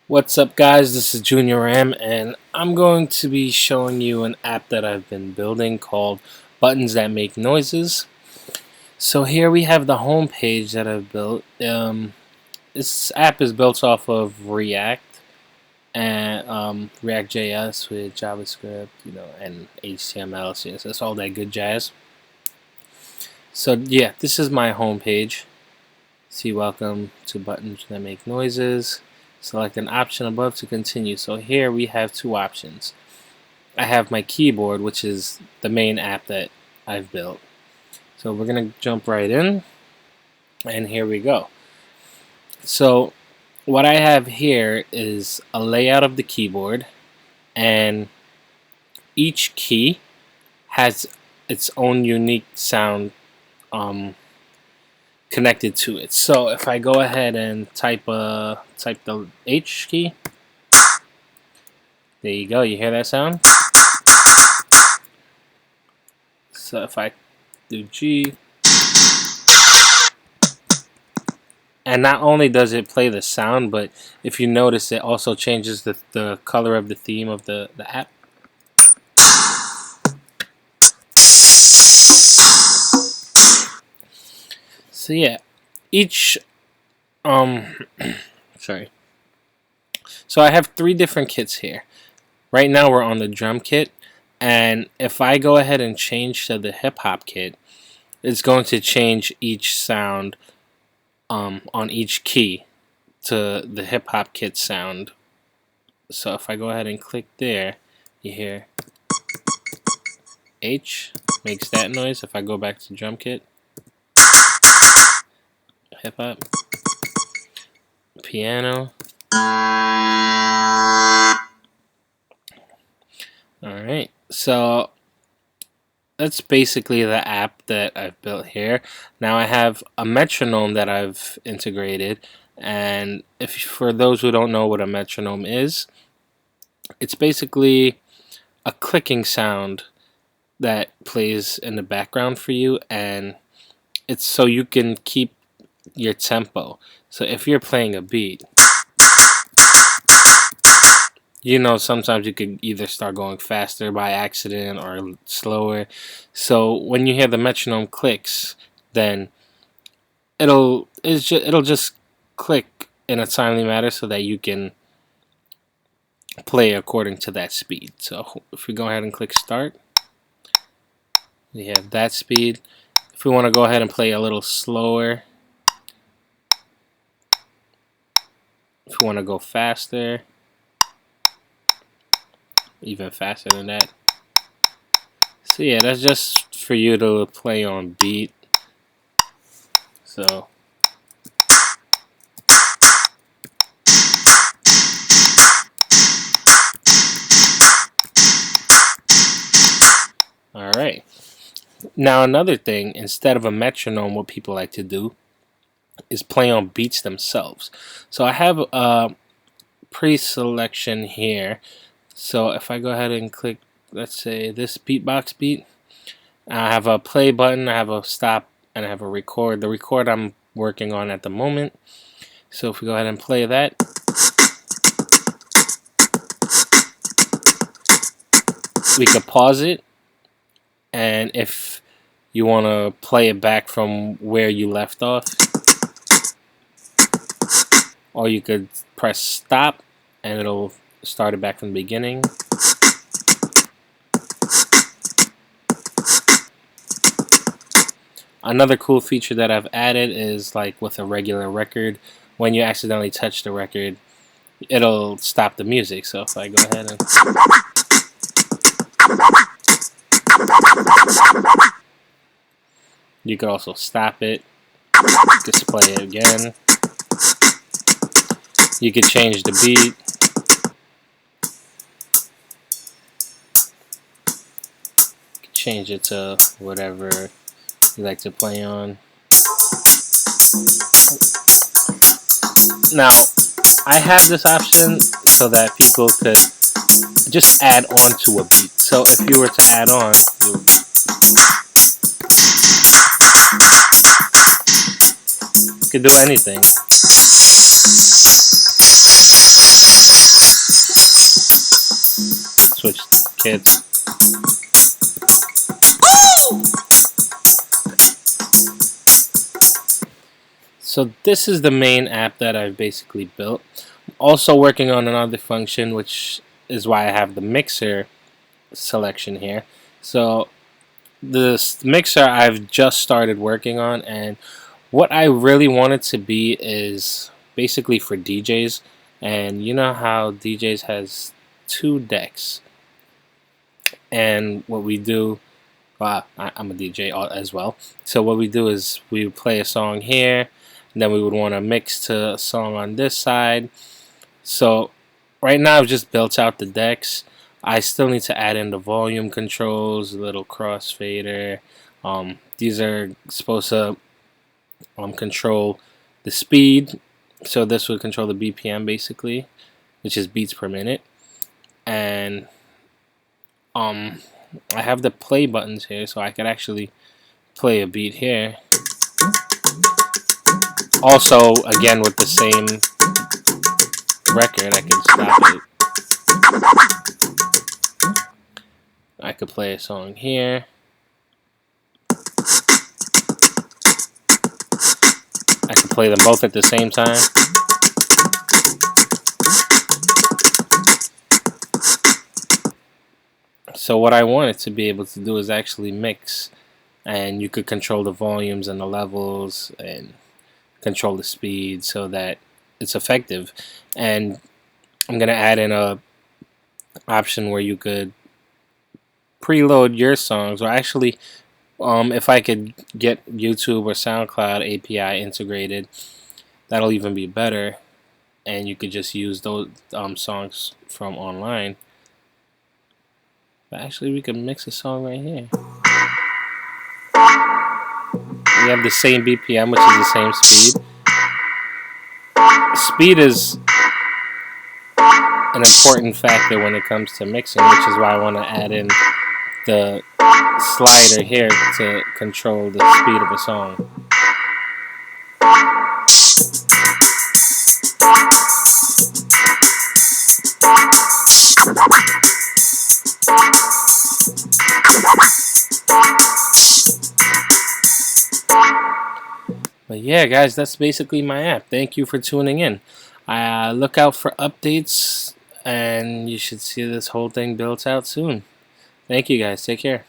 What's up, guys? This is Junior Ram, and I'm going to be showing you an app that I've been building called Buttons That Make Noises. So here we have the home page that I've built. This app is built off of React and React.js with JavaScript, and HTML, CSS, all that good jazz. So yeah, this is my home page. See, welcome to Buttons That Make Noises. Select an option above to continue. So here we have two options. I have my keyboard, which is the main app that I've built. So we're going to jump right in, and here we go. So what I have here is a layout of the keyboard, and each key has its own unique sound connected to it. So if I go ahead and type the H key, there you go. You hear that sound? So if I do G, and not only does it play the sound, but if you notice, it also changes the color of the theme of the app. So yeah, each sorry. So I have three different kits here. Right now we're on the drum kit, and if I go ahead and change to the hip hop kit, it's going to change each sound on each key to the hip hop kit sound. So if I go ahead and click there, you hear H makes that noise. If I go back to drum kit, hip hop, piano. Alright, so that's basically the app that I've built here. Now I have a metronome that I've integrated, and for those who don't know what a metronome is, it's basically a clicking sound that plays in the background for you, and it's so you can keep your tempo. So if you're playing a beat, sometimes you could either start going faster by accident or slower. So when you hear the metronome clicks, then it'll just click in a timely manner so that you can play according to that speed. So if we go ahead and click start, we have that speed. If we want to go ahead and play a little slower, if we want to go faster, even faster than that. So yeah, that's just for you to play on beat. So alright. Now another thing, instead of a metronome, what people like to do is play on beats themselves. So I have a pre-selection here. So if I go ahead and click, let's say, this beatbox beat, I have a play button, I have a stop, and I have a record. The record I'm working on at the moment. So if we go ahead and play that, we could pause it, and if you want to play it back from where you left off, or you could press stop and it'll start it back from the beginning. Another cool feature that I've added is, like with a regular record, when you accidentally touch the record, it'll stop the music. So if I go ahead and you could also stop it, just play it again. You could change the beat. Change it to whatever you like to play on. Now, I have this option so that people could just add on to a beat. So if you were to add on, you could do anything. So this is the main app that I've basically built. Also working on another function, which is why I have the mixer selection here. So this mixer I've just started working on, and what I really want it to be is basically for DJs. And you know how DJs has two decks, and what we do, well, I'm a DJ as well. So what we do is we would play a song here, and then we would want to mix to a song on this side. So right now I've just built out the decks. I still need to add in the volume controls, a little crossfader. These are supposed to control the speed. So this would control the BPM basically, which is beats per minute. And I have the play buttons here, so I could actually play a beat here. Also, again with the same record, I can stop it. I could play a song here. I could play them both at the same time. So what I wanted to be able to do is actually mix, and you could control the volumes and the levels and control the speed so that it's effective. And I'm gonna add in a option where you could preload your songs, or actually if I could get YouTube or SoundCloud API integrated, that'll even be better, and you could just use those songs from online. But actually we can mix a song right here. We have the same BPM, which is the same speed. Speed is an important factor when it comes to mixing, which is why I want to add in the slider here to control the speed of a song. But yeah, guys, that's basically my app. Thank you for tuning in. Look out for updates, and you should see this whole thing built out soon. Thank you, guys. Take care.